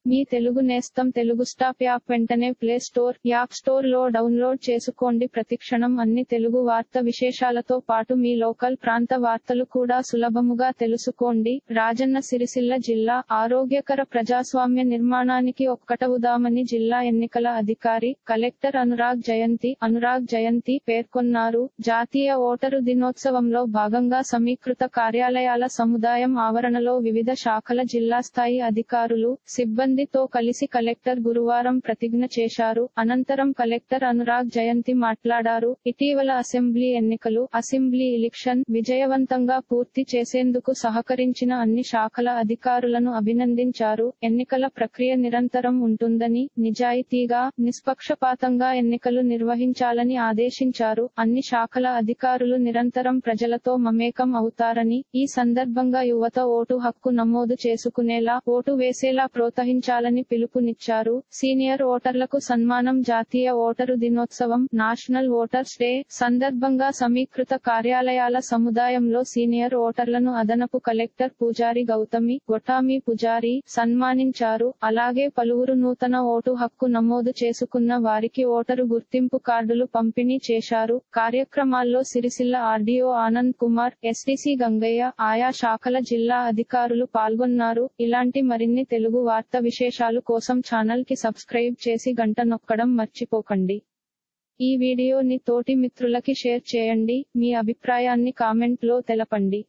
మీ తెలుగు నేస్తం Telugu stop app వెంటనే play store, app store లో డౌన్లోడ్ చేసుకోండి. ప్రతిక్షణం అన్ని తెలుగు వార్త విశేషాలతో పాటు మీ లోకల్ ప్రాంత వార్తలు కూడా సులభముగా తెలుసుకోండి. రాజన్న సిరిసిల్ల జిల్లా ఆరోగ్యకర ప్రజాస్వామ్య నిర్మాణానికి ఒక్కటవుదామని జిల్లా ఎన్నికల అధికారి, కలెక్టర్ అనురాగ్ జయంతి పేర్కొన్నారు. జాతీయ ఓటరు దినోత్సవంలో భాగంగా సమీకృత కార్యాలయాల సముదాయం ఆవరణలో వివిధ శాఖల జిల్లా స్థాయి అధికారులు, సిబ్బందితో కలిసి కలెక్టర్ గురువారం ప్రతిజ్ఞ చేశారు. అనంతరం కలెక్టర్ అనురాగ్ జయంతి మాట్లాడారు. ఇటీవల అసెంబ్లీ ఎలక్షన్ విజయవంతంగా పూర్తి చేసేందుకు సహకరించిన అన్ని శాఖల అధికారులను అభినందించారు. ఎన్నికల ప్రక్రియ నిరంతరం ఉంటుందని, నిజాయితీగా, నిష్పక్షపాతంగా ఎన్నికలు నిర్వహించాలని ఆదేశించారు. అన్ని శాఖల అధికారులు నిరంతరం ప్రజలతో మమేకం అవుతారని, ఈ సందర్భంగా యువత ఓటు హక్కు నమోదు చేసుకునేలా, ఓటు వేసేలా ప్రోత్సహించాలని పిలుపునిచ్చారు. సీనియర్ ఓటర్లకు సన్మానం జాతీయ ఓటరు దినోత్సవం, నేషనల్ ఓటర్స్ డే సందర్భంగా సమీకృత కార్యాలయాల సముదాయంలో సీనియర్ ఓటర్లను అదనపు కలెక్టర్ పూజారి గొటామి పూజారి సన్మానించారు. అలాగే పలువురు నూతన ఓటు హక్కు నమోదు చేసుకున్న వారికి ఓటరు గుర్తింపు కార్డులు పంపిణీ చేశారు. కార్యక్రమాల్లో సిరిసిల్ల ఆర్డీఓ ఆనంద్ కుమార్, ఎస్డీసీ గంగయ్య, ఆయా శాఖల జిల్లా అధికారులు పాల్గొన్నారు. ఇలాంటి మరిన్ని తెలుగు వార్త విశేషాలు కోసం ఛానల్ కి సబ్స్క్రైబ్ చేసి గంట నొక్కడం మర్చిపోకండి. ఈ వీడియోని తోటి మిత్రులకి షేర్ చేయండి. మీ అభిప్రాయాన్ని కామెంట్ లో తెలపండి.